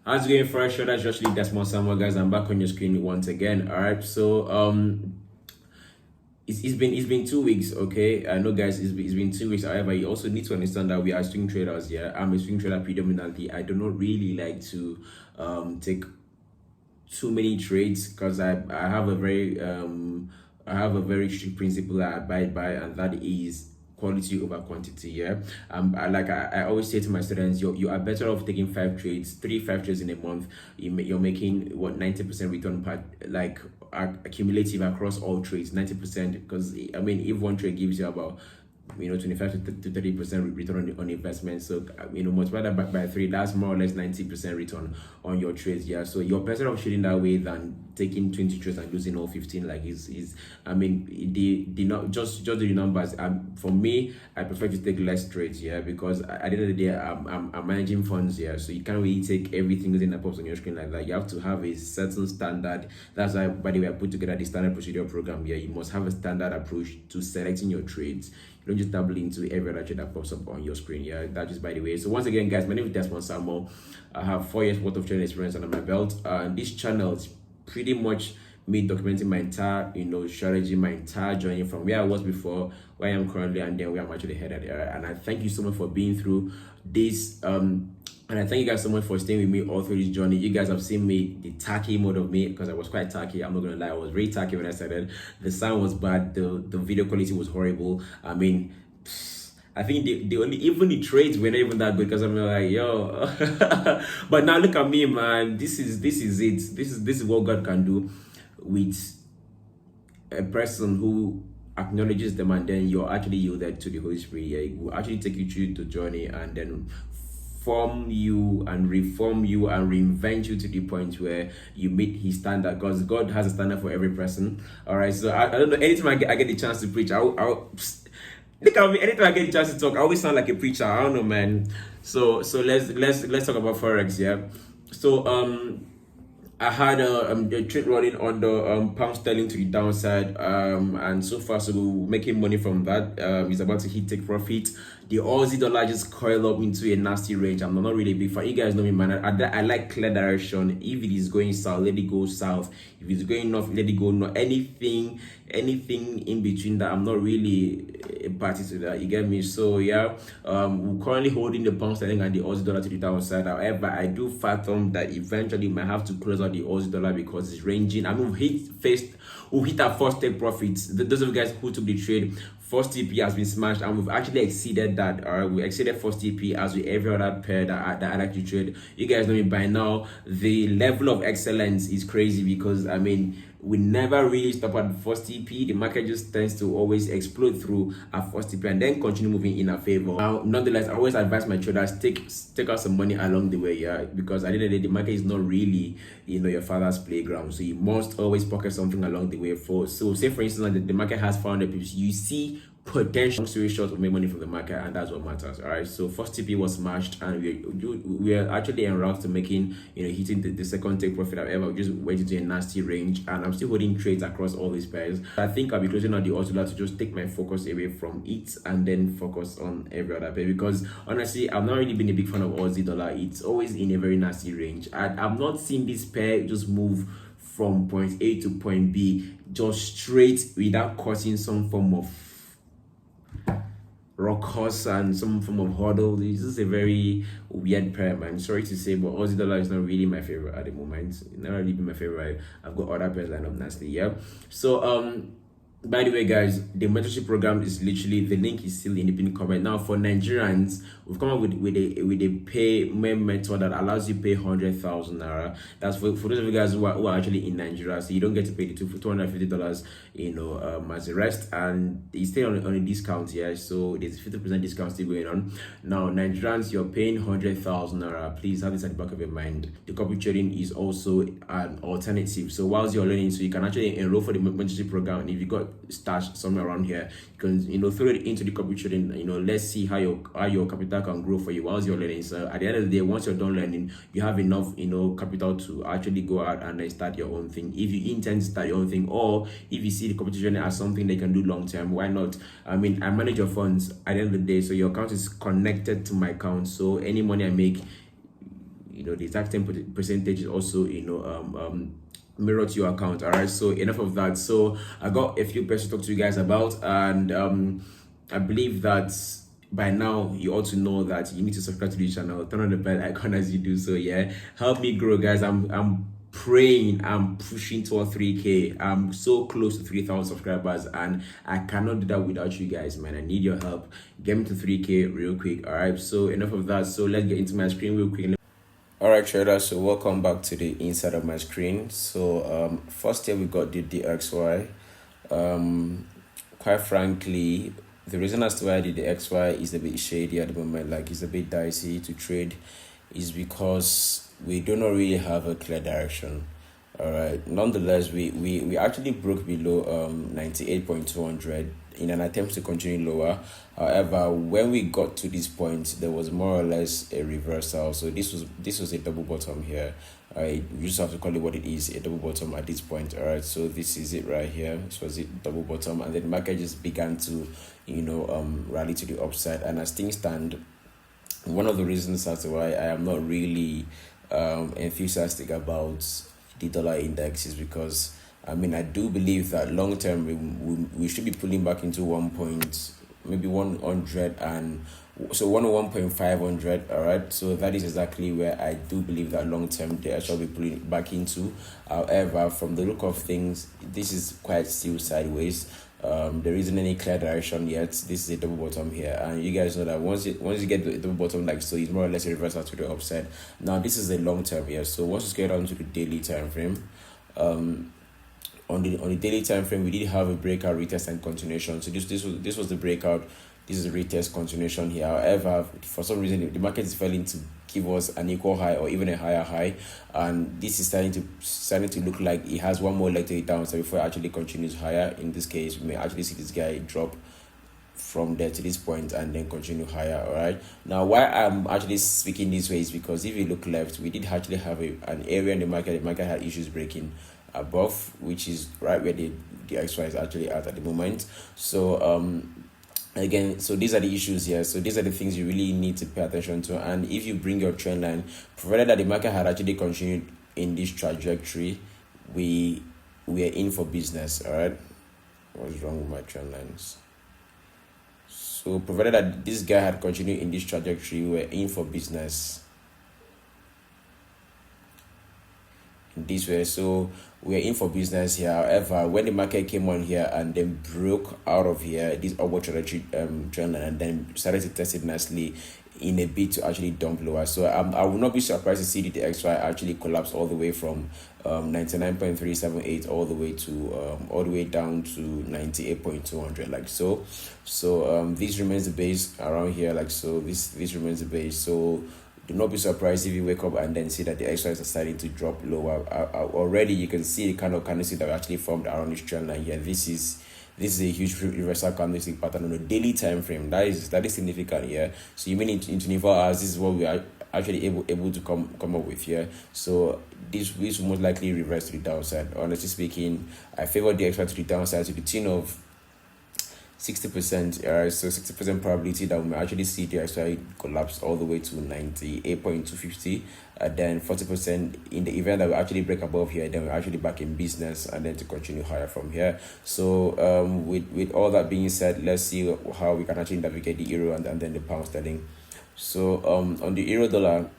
How's it going, Forex Traders? Just leave that small summer, guys. I'm back on your screen once again. All right, so it's been 2 weeks. Okay, I know, guys. It's been 2 weeks. However, you also need to understand that we are swing traders. Yeah, I'm a swing trader predominantly. I do not really like to take too many trades because I have a very strict principle I abide by, and that is quality over quantity. Yeah, I always say to my students, you are better off taking 5 trades in a month. You're making what, 90% return per, like, accumulative across all trades, 90%. Because I mean, if one trade gives you about 25 to 30% return on investment, so multiply that by 3, that's more or less 90% return on your trades. Yeah, so you're better off trading that way than taking 20 trades and losing all 15. Like, is I mean, the not just do the numbers. For me, I prefer to take less trades. Yeah, because at the end of the day, I'm managing funds. Yeah, so you can't really take everything that pops on your screen like that. You have to have a certain standard. That's why, by the way, I put together the standard procedure program. Yeah, you must have a standard approach to selecting your trades. You don't just dabble into every other trade that pops up on your screen. Yeah, that is by the way. So once again, guys, my name is Desmond Samuel. I have 4 years worth of trading experience under my belt. And this channel is pretty much me documenting my entire strategy, my entire journey from where I was before, where I am currently, and then where I'm actually headed. And I thank you so much for being through this. And I thank you guys so much for staying with me all through this journey. You guys have seen me, the tacky mode of me, because I was quite tacky. I'm not gonna lie, I was very tacky when I started. The sound was bad, the video quality was horrible. I mean, I think the only, even the trades were not even that good, because I'm like, yo. But now look at me, man. This is it. This is what God can do with a person who acknowledges them, and then you're actually yielded to the Holy Spirit. Yeah, it will actually take you through the journey and then form you and reform you and reinvent you to the point where you meet his standard, because God has a standard for every person. All right, so I don't know, anytime I get the chance to preach, I'll look at me. Anytime I get the chance to talk, I always sound like a preacher. I don't know, man. So let's talk about Forex. Yeah, so I had a trade running on the pound sterling to the downside, and so far so good, making money from that. It's about to hit take profit. The Aussie dollar just coiled up into a nasty range. I'm not really a big fan. You guys know me, man. I like clear direction. If it is going south, let it go south. If it's going north, let it go north. Anything in between that, I'm not really a party to that. You get me? So yeah, we're currently holding the pound sterling and the Aussie dollar to the downside. However, I do fathom that eventually we might have to close out the Aussie dollar because it's ranging. I mean, we've hit our first take profits. Those of you guys who took the trade, first TP has been smashed, and we've actually exceeded that. We exceeded first TP as with every other pair that I like to trade. You guys know me by now. The level of excellence is crazy, because I mean, we never really stop at the first TP. The market just tends to always explode through our first TP and then continue moving in our favor. Now, nonetheless, I always advise my traders take out some money along the way, yeah, because at the end of the day, the market is not really your father's playground. So you must always pocket something along the way. So say for instance, like the market has 400 pips, you see potential story short to make money from the market, and that's what matters. All right, so first TP was smashed, and we are actually en route to making hitting the second take profit. However, we just went into a nasty range, and I'm still holding trades across all these pairs. I think I'll be closing out the Oscilla to just take my focus away from it and then focus on every other pair, because honestly, I've not really been a big fan of Aussie dollar. It's always in a very nasty range. I've not seen this pair just move from point A to point B just straight without causing some form of rockers and some form of hurdle. This is a very weird pair, man. Sorry to say, but Aussie dollar is not really my favorite at the moment. It's not really been my favorite. I've got other pairs lined up nicely. Yeah. So by the way, guys, the mentorship program is literally, the link is still in the pinned comment. Now for Nigerians, we've come up with a payment method that allows you to pay 100,000 naira. That's for those of you guys who are actually in Nigeria, so you don't get to pay the $250 as the rest, and it's still on a discount here. So there's 50% discount still going on. Now Nigerians, you're paying 100,000 naira. Please have this at the back of your mind. The copy trading is also an alternative. So whilst you're learning, so you can actually enroll for the mentorship program, and if you got stash somewhere around here, you can throw it into the copy trading. Let's see how your capital can grow for you whilst you're learning. So at the end of the day, once you're done learning, you have enough capital to actually go out and then start your own thing, if you intend to start your own thing, or if you see the competition as something they can do long term. Why not? I mean, I manage your funds at the end of the day, so your account is connected to my account, so any money I make, the exact same percentage is also mirror to your account. All right, so enough of that. So I got a few pairs to talk to you guys about, and I believe that by now you ought to know that you need to subscribe to the channel, turn on the bell icon as you do so. Yeah, help me grow, guys. I'm praying, I'm pushing toward 3K. I'm so close to 3,000 subscribers, and I cannot do that without you guys, man. I need your help. Get me to 3K real quick. All right, so enough of that. So let's get into my screen real quick. All right, traders, so welcome back to the inside of my screen. So first here we got the DXY. Quite frankly, the reason as to why the DXY is a bit shady at the moment, like it's a bit dicey to trade, is because we do not really have a clear direction. All right, nonetheless, we actually broke below 98.200 in an attempt to continue lower. However, when we got to this point, there was more or less a reversal. So this was a double bottom here. You just have to call it what it is, a double bottom at this point. All right, so this is it right here. This was it, double bottom, and then the market just began to rally to the upside. And as things stand, one of the reasons as to why I am not really enthusiastic about the dollar index is because I do believe that long term we should be pulling back into 100 and so 101.500. all right, so that is exactly where I do believe that long term they shall be pulling back into. However, from the look of things, this is quite still sideways. There isn't any clear direction yet. This is a double bottom here, and you guys know that once you get the double bottom like so, it's more or less a reversal to the upside. Now this is a long term here, so once you get down to the daily time frame, on the daily time frame, we did have a breakout, retest, and continuation. So this was the breakout. This is a retest, continuation here. However, for some reason the market is failing to give us an equal high or even a higher high, and this is starting to look like it has one more leg to the downside before it actually continues higher. In this case, we may actually see this guy drop from there to this point and then continue higher. All right, now why I'm actually speaking this way is because if you look left, we did actually have an area in the market had issues breaking above, which is right where the XY is actually at the moment. So again, so these are the issues here. So these are the things you really need to pay attention to. And if you bring your trend line, provided that the market had actually continued in this trajectory, we are in for business. All right, what's wrong with my trend lines? So provided that this guy had continued in this trajectory, we were in for business in this way. So we are in for business here. However, when the market came on here and then broke out of here, this upward trajectory trend line, and then started to test it nicely in a bit to actually dump lower. So I will not be surprised to see the XY actually collapse all the way from 99.378 all the way down to 98.200 like so. So this remains the base around here like so. This remains the base. So do not be surprised if you wake up and then see that the XYs are starting to drop lower. Already you can see the kind of candlestick that actually formed around this trend line here. This is a huge reversal candlestick pattern on a daily time frame. That is significant here. So you mean in 24 hours, this is what we are actually able to come up with here. So this will most likely reverse to the downside. Honestly speaking, I favor the XY to the downside to the tune of 60%. So 60% probability that we may actually see the XY collapse all the way to 98.250, and then 40% in the event that we actually break above here, then we're actually back in business and then to continue higher from here. So with all that being said, let's see how we can actually navigate the euro and then the pound sterling. So on the euro dollar,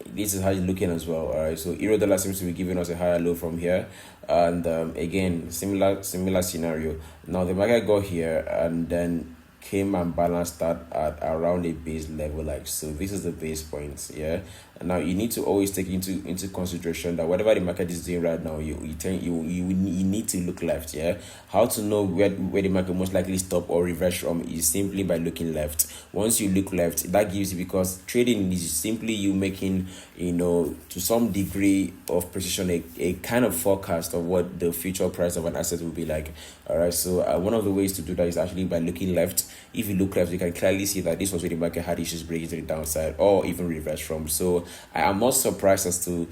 this is how it's looking as well. All right, so euro dollar seems to be giving us a higher low from here, and again similar scenario. Now the market got here and then came and balanced that at around a base level like so. This is the base point. Yeah, and now you need to always take into consideration that whatever the market is doing right now, you need to look left. Yeah, how to know where the market most likely stop or reverse from is simply by looking left. Once you look left, that gives you, because trading is simply you making, to some degree of precision, a kind of forecast of what the future price of an asset will be like. All right, so one of the ways to do that is actually by looking left. If you look left, you can clearly see that this was where the market had issues breaking to the downside or even reverse from. So I am not surprised as to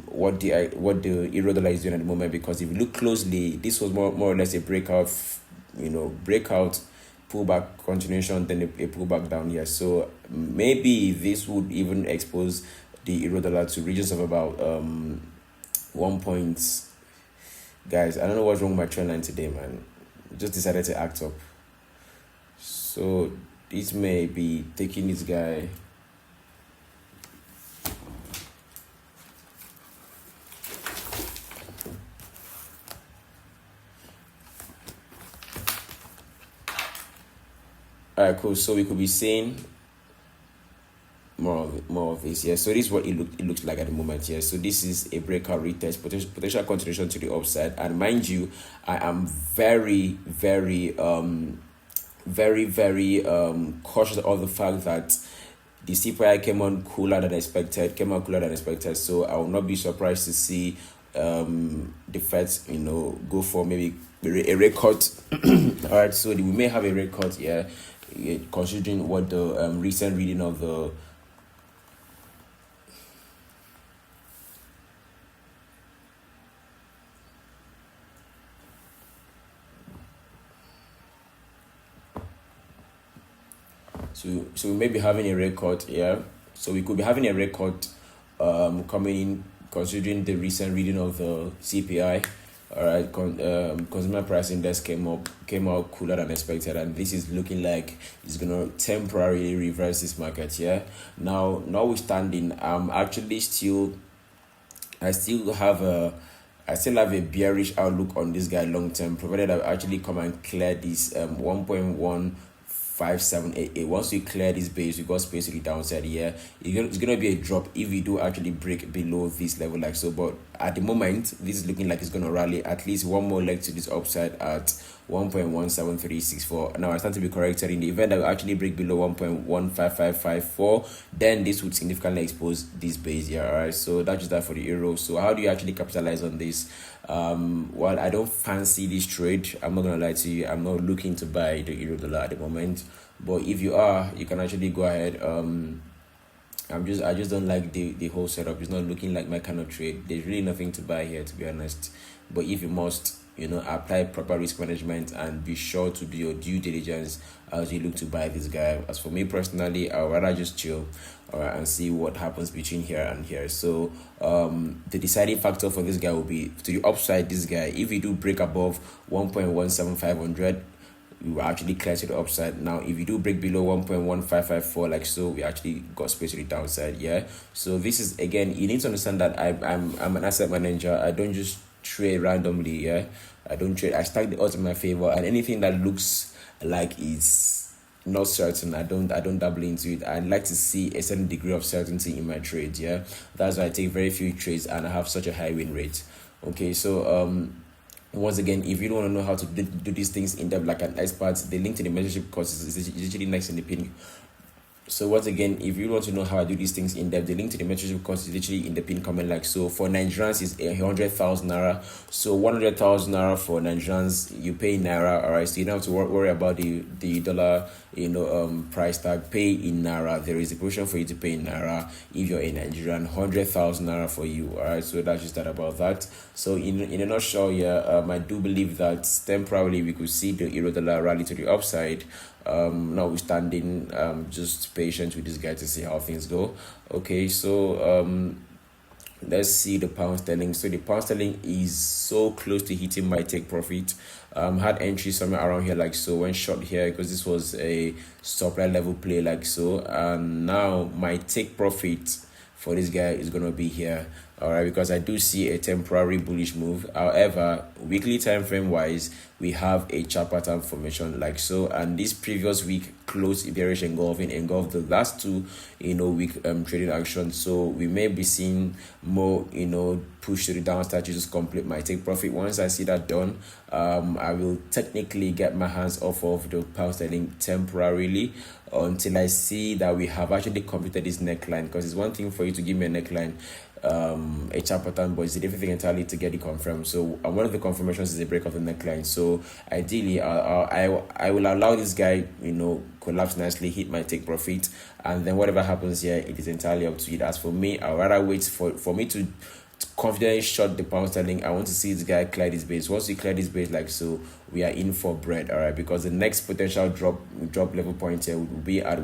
what the euro dollar is doing at the moment, because if you look closely, this was more or less a breakout, pullback continuation, then a pullback down here. So maybe this would even expose the euro dollar to regions of about 1 point. Guys, I don't know what's wrong with my trend line today, man. Just decided to act up. So this may be taking this guy. Alright, cool. So we could be seeing more of this. Yeah. So this is what it looks like at the moment. Yeah. So this is a breakout retest, potential continuation to the upside. And mind you, I am very cautious of the fact that the CPI came out cooler than expected. So I will not be surprised to see the Fed, go for maybe a rate cut. All right, so we may have a rate cut, considering what the recent reading of the So we may be having a rate cut, so we could be having a rate cut coming in, considering the recent reading of the CPI. All right, consumer price index came out cooler than expected, and this is looking like it's gonna temporarily reverse this market. Now, notwithstanding, I still have a bearish outlook on this guy long term, provided I actually come and clear this 1.15788. Once we clear this base, we got space to the downside here. It's gonna be a drop if we do actually break below this level like so. But at the moment, this is looking like it's gonna rally at least one more leg to this upside at 1.17364. Now I stand to be corrected. In the event that we actually break below 1.15554, then this would significantly expose this base here. All right, so that's just that for the euro. So how do you actually capitalize on this? Well, I don't fancy this trade. I'm not gonna lie to you. I'm not looking to buy the euro dollar at the moment. But if you are, you can actually go ahead. I just don't like the whole setup. It's not looking like my kind of trade. There's really nothing to buy here, to be honest. But if you must, apply proper risk management and be sure to do your due diligence as you look to buy this guy. As for me personally, I would rather just chill, and see what happens between here and here. So the deciding factor for this guy will be to the upside. This guy, if we do break above 1.17500, we will actually clear to the upside. Now if you do break below 1.1554 like so, we actually got space to the downside. So this is, again, you need to understand that I'm an asset manager. I don't just trade randomly. I don't trade. I stack the odds in my favor, and anything that looks like is not certain, I don't dabble into it. I like to see a certain degree of certainty in my trades. That's why I take very few trades and I have such a high win rate. Okay, so once again, if you don't want to know how to do these things in depth like an expert, the link to the mentorship course is usually next in the pin. So once again, if you want to know how I do these things in depth, the link to the mentorship course is literally in the pin comment. Like so, for Nigerians is 100,000 naira. So 100,000 naira for Nigerians, you pay in naira. All right, so you don't have to worry about the dollar, price tag. Pay in naira. There is a provision for you to pay in naira if you're a Nigerian. 100,000 naira for you. All right, so that's just that about that. So in a nutshell, I do believe that temporarily we could see the euro dollar rally to the upside. Notwithstanding, just patient with this guy to see how things go. Okay, so let's see the pound sterling. So the pound sterling is so close to hitting my take profit. Had entry somewhere around here like so, went short here because this was a supply level play like so, and now my take profit for this guy is gonna be here. All right, because I do see a temporary bullish move. However, weekly time frame wise, we have a chart pattern formation like so, and this previous week closed bearish engulfed the last two week trading action. So we may be seeing more push to the downside to just complete my take profit. Once I see that done, I will technically get my hands off of the pound sterling temporarily until I see that we have actually completed this neckline. Because it's one thing for you to give me a neckline, a chart pattern, but it's a different thing entirely to get it confirmed. So one of the confirmations is a break of the neckline. So ideally, I will allow this guy collapse nicely, hit my take profit, and then whatever happens here, it is entirely up to you. As for me, I'd rather wait for me to confidently short the pound sterling. I want to see this guy clear this base. Once we clear this base like so, we are in for bread. All right, because the next potential drop level point here would be at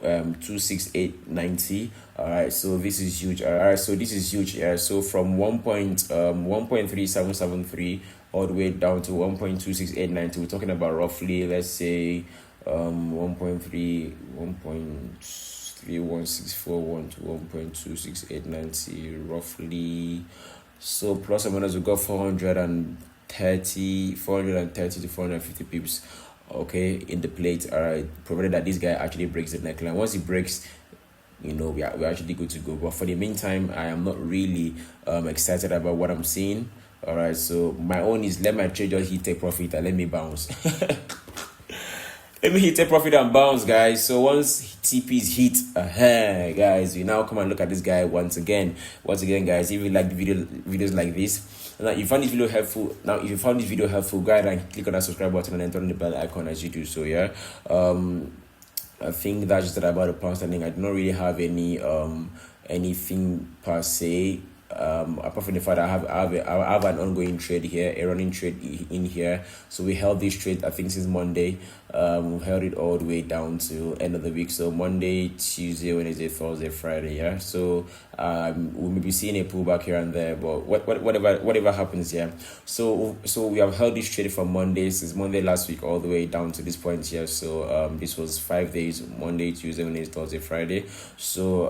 26890. All right, so this is huge. All right, so this is huge. Yeah, so from 1.3773 all the way down to 1.26890, we're talking about roughly, let's say, 1.3164 to 1.26890 roughly. So plus or minus we got 430 to 450 pips, okay, in the plate. All right, provided that this guy actually breaks the neckline. Once he breaks, we're actually good to go. But for the meantime, I am not really excited about what I'm seeing. All right, so my own is let my trade just hit take profit and let me bounce. Let me hit a profit and bounce, guys. So once TP is hit, guys, we now come and look at this guy once again. Guys, if you like the videos like this, now if you found this video helpful, go ahead and click on that subscribe button and then turn on the bell icon as you do so. Yeah. I think that's just about the pound sterling. I do not really have any anything per se. Apart from the fact I have an ongoing trade here, a running trade in here. So we held this trade, I think, since Monday. We held it all the way down to end of the week. So Monday, Tuesday, Wednesday, Thursday, Friday. Yeah. So we may be seeing a pullback here and there, but whatever happens here. So we have held this trade from Monday, since Monday last week, all the way down to this point here. So this was 5 days: Monday, Tuesday, Wednesday, Thursday, Friday. So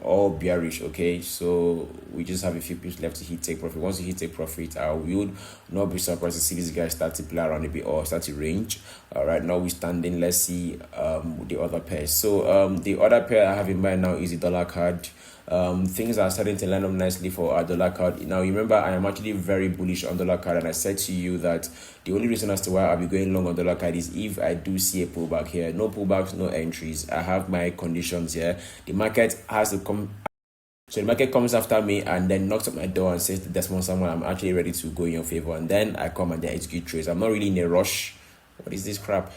all bearish. Okay. So we just have a few pips left to hit take profit. Once you hit take profit, I would not be surprised to see these guys start to play around a bit or start to range. All right, now we're standing. Let's see the other pairs. So the other pair I have in mind now is the dollar card. Things are starting to line up nicely for our dollar card. Now remember, I am actually very bullish on dollar card, and I said to you that the only reason as to why I'll be going long on dollar card is if I do see a pullback here. No pullbacks, no entries. I have my conditions here. The market has to come. So the market comes after me and then knocks at my door and says to Desmond Samuel, I'm actually ready to go in your favor. And then I come and then execute trades. I'm not really in a rush. What is this crap?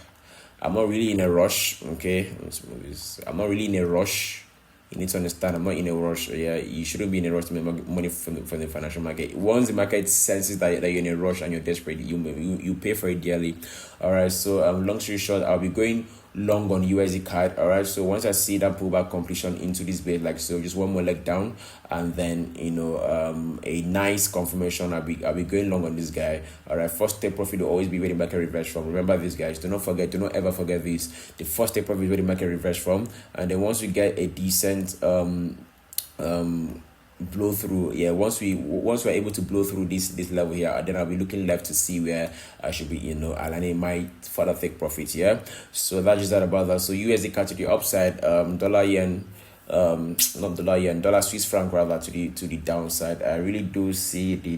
I'm not really in a rush. Okay, let's move this. I'm not really in a rush. You need to understand, I'm not in a rush. Yeah, you shouldn't be in a rush to make money from the financial market. Once the market senses that you're in a rush and you're desperate, you pay for it dearly. All right, so long story short, I'll be going long on USD card. All right, so once I see that pullback completion into this base, like so, just one more leg down, and then a nice confirmation, I'll be going long on this guy. All right, first take profit will always be where the market reverse from. Remember this, guys. Do not ever forget this. The first take profit is where the market reverse from, and then once we get a decent blow through, once we're able to blow through this level here, then I'll be looking left to see where I should be aligning my further take profit. So that's just that about that. So USD card to the upside, dollar yen, not dollar yen, dollar Swiss franc rather to the downside. I really do see the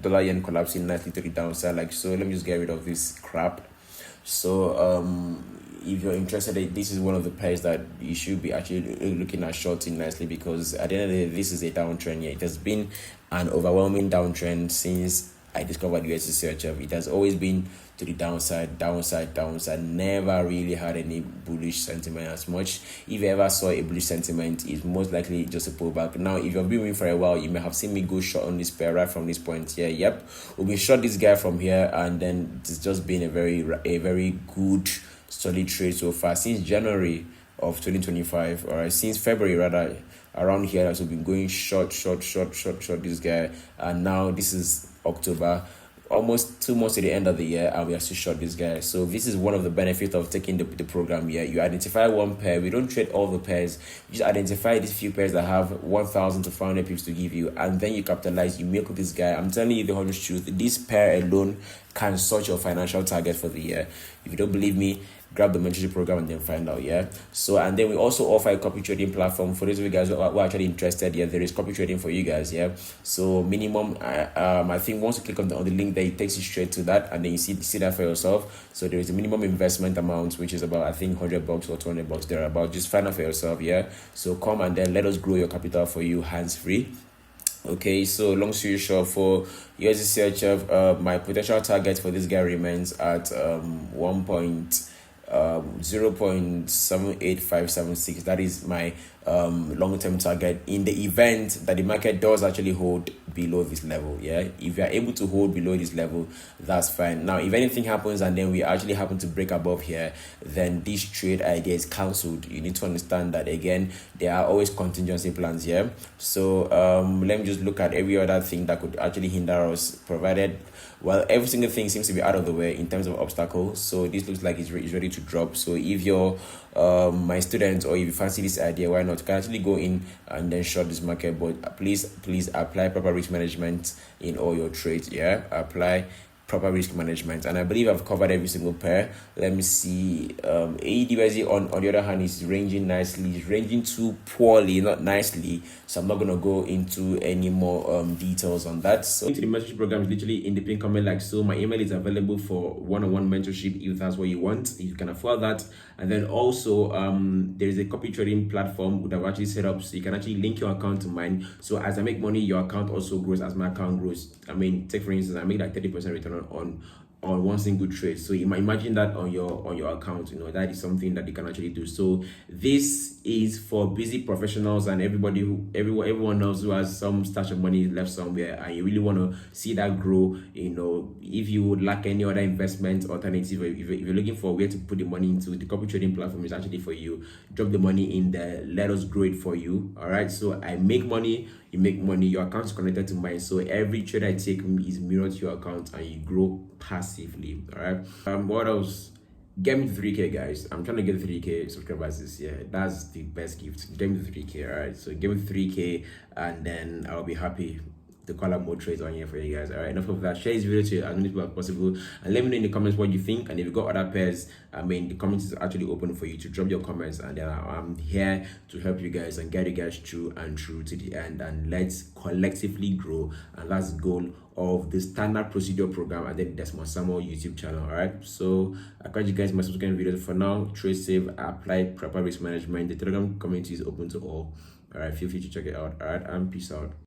dollar yen collapsing nicely to the downside, like so. Let me just get rid of this crap. So if you're interested, this is one of the pairs that you should be actually looking at shorting nicely, because at the end of the day, this is a downtrend. It has been an overwhelming downtrend since I discovered USD CHF. It has always been to the downside, never really had any bullish sentiment as much. If you ever saw a bullish sentiment, it's most likely just a pullback. Now, if you've been with me for a while, you may have seen me go short on this pair right from this point here. Yep, we'll be short this guy from here, and then it's just been a very good solid trade so far since January of 2025. All right, since February rather, around here, so we've been going short this guy, and now this is October, almost 2 months to the end of the year, and we are still short this guy. So this is one of the benefits of taking the program here. You identify one pair. We don't trade all the pairs. You just identify these few pairs that have 1,000 to 500 pips to give you, and then you capitalize. You milk this guy. I'm telling you the honest truth. This pair alone can sort your financial target for the year. If you don't believe me, grab the mentorship program and then find out. So, and then we also offer a copy trading platform for those of you guys who are actually interested. There is copy trading for you guys. So minimum, I think once you click on the link there, it takes you straight to that, and then you see that for yourself. So there is a minimum investment amount, which is about, I think, $100 or $200 there about. Just find out for yourself. So come and then let us grow your capital for you hands free. Okay, so long story short, for USD CHF, my potential target for this guy remains at 0.78576. That is my long-term target in the event that the market does actually hold below this level. Yeah, if you are able to hold below this level, that's fine. Now if anything happens and then we actually happen to break above here, then this trade idea is cancelled. You need to understand that again, there are always contingency plans here. So let me just look at every other thing that could actually hinder us, provided, well, every single thing seems to be out of the way in terms of obstacles. So this looks like it's ready to drop. So if you're my students, or if you fancy this idea, why not? You can actually go in and then short this market. But please apply proper risk management in all your trades. Yeah, apply proper risk management, and I believe I've covered every single pair. Let me see. AUD on the other hand is ranging nicely. It's ranging too poorly, not nicely, so I'm not gonna go into any more details on that. So into the mentorship program is literally in the pin comment like so. My email is available for one-on-one mentorship if that's what you want, if you can afford that. And then also there is a copy trading platform that I've actually set up, so you can actually link your account to mine. So as I make money, your account also grows as my account grows. I mean, take for instance, I make like 30% return on one single trade. So you might imagine that on your account. That is something that you can actually do. So this is for busy professionals and everyone else who has some stash of money left somewhere and you really want to see that grow. If you would like any other investment alternative, if you're looking for where to put the money into, the copy trading platform is actually for you. Drop the money in there, let us grow it for you. All right, so I make money, you make money, your account is connected to mine, so every trade I take is mirrored to your account and you grow passively. All right, what else? Get me to 3K, guys. I'm trying to get 3K subscribers this year. That's the best gift. Get me to 3K. All right, so give me 3K and then I'll be happy to call up more trades on here for you guys. All right, enough of that. Share this video to as many people as possible and let me know in the comments what you think. And if you got other pairs, the comments is actually open for you to drop your comments, and then I'm here to help you guys and guide you guys through to the end. And let's collectively grow, and that's the goal of the standard procedure program and then there's my Samuel YouTube channel. All right, so I encourage you guys my subscribe videos. For now, trade safe, apply proper risk management. The Telegram community is open to all. All right, feel free to check it out. All right, and peace out.